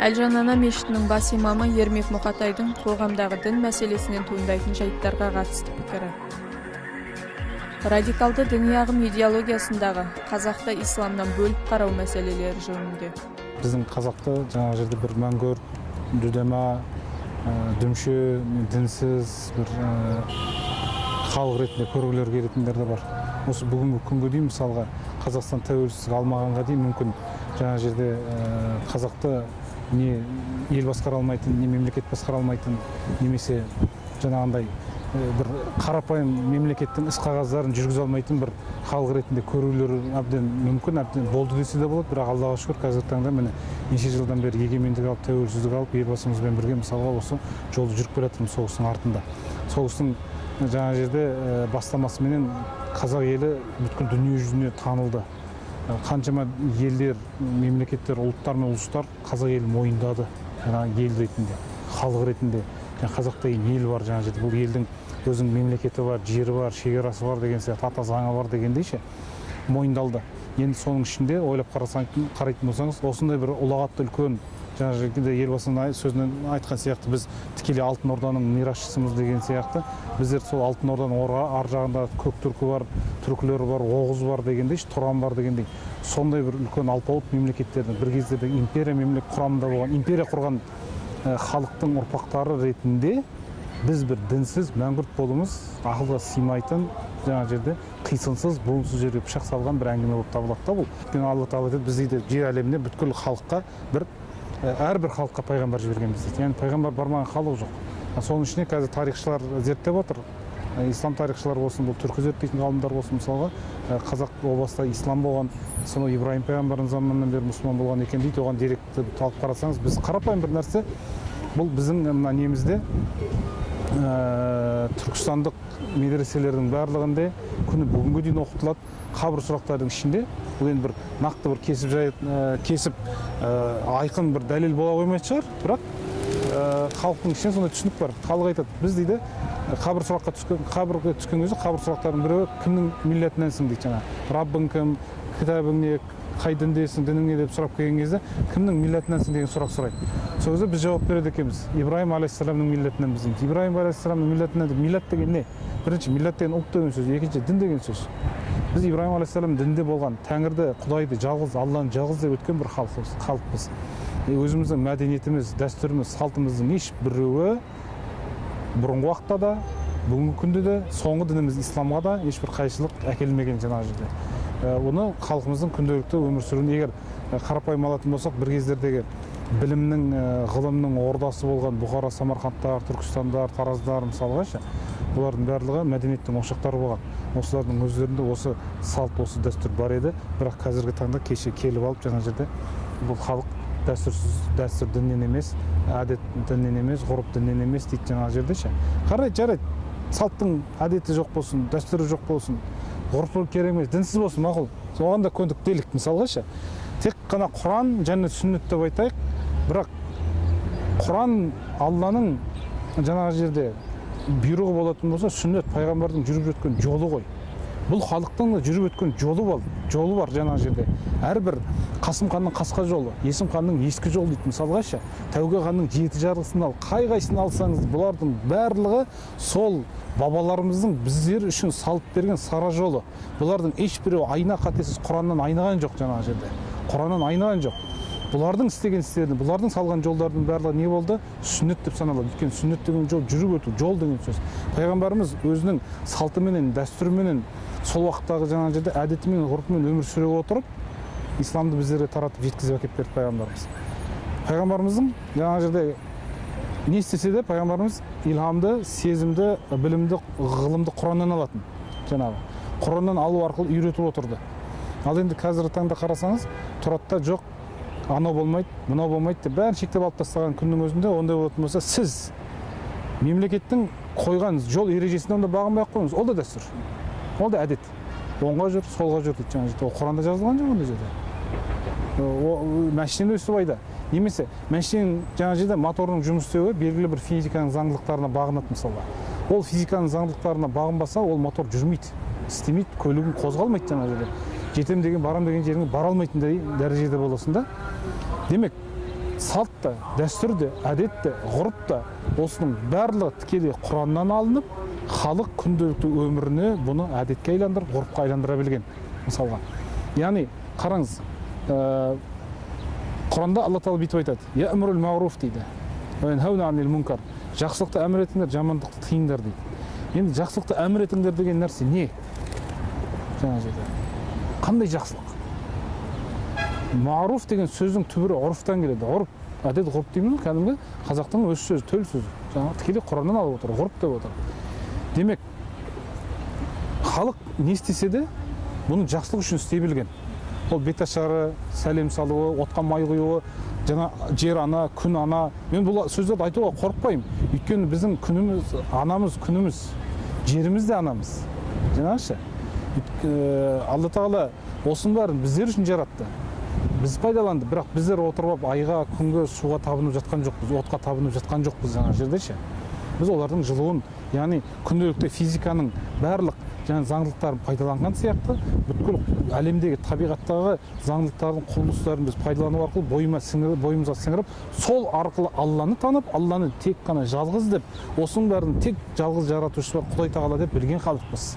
Әлжан-ана мешітінің бас имамы Ермек Мұқатайдың қоғамдағы дін мәселесінен туындайтын жайттарға қатысты пікірі. Радикалды діни ағым идеологиясындағы қазақта исламнан бөліп қарау мәселелері жөнінде. Біздің қазақта жаңа жерде бір мәңгүр, дүдема, дүмше, дінсіз бір халық ретінде көргілер келетіндер де бар. Осы бүгінгі күнге дейін мысалға Қазақстан тәуелсіздік алмағанға дейін мүмкін жаңа жерде қазақты не ел басқара алмайтын, не мемлекет басқара алмайтын, немесе жаңағындай бір қарапайым мемлекеттің іс қағаздарын жүргізе алмайтын бір халық ретінде көрулер әбден мүмкін, әбден болды десе де болады. Бірақ Аллаға шүкір қазіргі таңда міне неше жылдан бері егемендік алып, тәуелсіздік алып, елбасымызбен бірге мысалға осы жолды жүріп келе жатырмыз соғыстың артында. Соғыстың жаңа жерде бастамасыменен қазақ елі бүткіл дүние жүзіне танылды. Қаншама елдер, мемлекеттер, ұлттар мен ұлыстар қазақ елін мойындады. Ел ретінде, халық ретінде. Қазақта ел бар, жаңа жерде бұл елдің өзінің мемлекеті бар, жері бар, шекарасы бар деген сияқты, ата заңы бар дегендейше мойындалды. Енді соның ішінде ойлап қарайтын болсаңыз, осындай бір ұлағатты үлкен жаңа жерде елбасының сөзінен айтқан сияқты біз тікелей Алтын Орданың мирасшысымыз деген сияқты, біздер сол Алтын Орданың ар жағында көк түркі бар, түркілері бар, Оғыз бар дегендей, Тұран бар дегендей, сондай бір үлкен алпауыт мемлекеттердің бір кездерде империя мемлекет құрамында болған, империя құрған халықтың ұрпақтары ретінде біз бір дінсіз мәңгүрт болуымыз ақылға сыймайтын, жаңа жерде қисынсыз, буынсыз жерге пышақ салған бір әңгіме болып табылады да бұл. Өйткені Алла тағала айтады, біз дейді жер әлеміне бүткіл халыққа әрбір халыққа пайғамбар жібергенбіз дейді. Яғни пайғамбар бармаған халық жоқ. Соның ішіне қазір тарихшылар зерттеп отыр. Ислам тарихшылар болсын, бұл түркі зерттейтін ғалымдар болсын, мысалға қазақ о баста ислам болған, сонау Ибраһим пайғамбардың заманынан бері мұсылман болған екен дейді. Оған деректі алып қарасаңыз, біз қарапайым бір нәрсе, бұл біздің мына немізде түркістандық медреселердің барлығында күні бүгінге дейін оқытылады. Қабір сұрақтардың ішінде бұл енді бір нақты бір кесіп айқын бір дәлел бола қоймайтын шығар, бірақ халықтың ішінде сондай түсінік бар. Халық айтады, біз дейді қабірге түскен кезде қабір сұрақтардың біреуі кімнің милләтіненсің дейді, жаңа Раббың кім, кітабың не, қай діндесің, дінің не деп сұрап келген кезде кімнің милләтіненсің деген сұрақ сұрайды. Сол кезде біз жауап береді екенбіз. Ибраһим алейхиссаламның милләтінен біз дейміз. Ибраһим алейхиссаламның милләтінен деп, милләт деген не? Бірінші милләт деген ұлт деген сөз, екінші дін деген сөз. Біз Ибраһим алейхиссалам дінде болған, Тәңірді, Құдайды жалғыз, Алланы жалғыз деп өткен бір халықпыз. Өзіміздің мәдениетіміз, дәстүріміз, салтымыздың ешбіреуі бұрынғы уақытта да, бүгінгі күнде де, соңғы дініміз исламға да ешбір қайшылық әкелмеген жаңағы жерде. Оны халқымыздың күнделікті өмір сүруін егер қарапайым алатын болсақ, бір кездердегі білімнің, ғылымның ордасы болған Бұхара, Самарқандтар, Түркістандар, Тараздар мысалға ше, бұлардың барлығы мәдениеттің ошақтары болған. Осылардың өздерінде осы салт, осы дәстүр бар еді, бірақ қазіргі таңда кеше келіп алып жаңа жерде бұл халық дәстүр діннен емес, әдет діннен емес, ғұрып діннен емес дейді жаңа жерде ше. Қарайды, жарайды, салттың әдеті жоқ болсын, дәстүрі жоқ болсын, ғұрпы керек емес, дінсіз болсын, мақұл. Оған да көндік делік мысалға ше. Тек қана Құран және сүннет деп айтайық, бірақ Құран Алланың жаңағы жерде бұйрығы болатын болса, сүннет пайғамбардың жүріп өткен жолы ғой. Бұл халықтың да жүріп өткен жолы бар жаңағы жерде. Әрбір Қасым ханның қасқа жолы, Есім ханның ескі жолы дейді мысалға ше. Тәуке ханның 7 жарғысын ал, қай-қайсысын алсаңыз, бұлардың барлығы сол бабаларымыздың біздер үшін салып берген сара жолы. Бұлардың ешбіреуі айна қатесіз Құраннан айнаған жоқ жаңағы жерде. Құраннан айнаған жоқ. Бұлардың істеген істерін, бұлардың салған жолдардың барлығы не болды? Сүннет деп саналады. Өйткені сүннет деген жол жүріп өту, жол деген сөз. Пайғамбарымыз өзінің салтыменен, дәстүріменен, сол уақыттағы жаңағы жерде әдетімен, ғұрпымен өмір сүре отырып, исламды біздерге таратып жеткізіп әкеліп берді пайғамбарымыз. Пайғамбарымыздың жаңағы жерде не істесе де пайғамбарымыз илһамды, сезімді, білімді, ғылымды Құраннан алатын. Жаңағы Құраннан алу арқылы үйретіп отырды. Ал енді қазіргі таңда қарасаңыз, тұратта жоқ, анау болмайды, мынау болмайды деп бәрін шектеп алып тастаған күннің өзінде ондай болатын болса, сіз мемлекеттің қойған жол ережесіне онда бағынбай ақ қойыңыз. Ол да дәстүр. Ол да әдет. Оңға жүр, солға жүр дейді жаңағы жерде. Ол Құранда жазылған жоқ ондай жерде. Мәшинені өстіп айда. Немесе мәшиненің жаңағы жерде моторының жұмыс істеуі белгілі бір физиканың заңдылықтарына бағынады мысалға. Ол физиканың заңдылықтарына бағынбаса, ол мотор жүрмейді, істемейді, көлігің қозғалмайды жаңағы жерде. Жетем деген, барам деген жеріңе бара алмайтын дәрежеде боласың да. Демек, салт та, дәстүр де, әдет те, ғұрып та, осының барлығы тікелей Құраннан алынып, халық күнделікті өміріне бұны әдетке айландырып, ғұрыпқа айландыра білген. Мысалға, яғни қараңыз, Құранда Алла тағала бүйтіп айтады: «Я'мурул ма'руф» дейді. «Ваянхауна анил мункар». Жақсылықты әмір етіңдер, жамандықты тыйыңдар дейді. Енді жақсылықты әмір етіңдер деген нәрсе не? Жаңа жерде. Қандай жақсылық? Ма'руф деген сөздің түбірі ғұрыфтан келеді. Ғұрып, әдет ғұрып дейміз, кәдімгі қазақтың өз сөзі, төл сөзі. Жаңа тікелей Құраннан алып отыр, ғұрып деп отыр. Демек, халық не істесе де, бұны жақсылық үшін істей білген. Ол беташары, сәлем салуы, отқа май құюы, жаңа жер ана, күн ана. Мен бұл сөздерді айтуға қорықпаймын. Өйткені біздің күніміз, анамыз күніміз, жеріміз де анамыз. Жаңашы, Алла тағала осының бәрін біздер үшін жаратты. Біз пайдаланды, бірақ біздер отырып айға, күнге, суға табынып жатқан жоқпыз, отқа табынып жатқан жоқпыз жаңа жердеші. Біз олардың жылуын, яғни күнделікті физиканың барлық заңдылықтарын пайдаланған сияқты, бүткіл әлемдегі табиғаттағы заңдылықтардың құбылыстарын біз пайдалану арқылы бойымызға сіңіріп, сол арқылы Алланы танып, Алланы тек қана жалғыз деп, осының бәрін тек жалғыз жаратушы бар Құдай тағала деп білген халықпыз.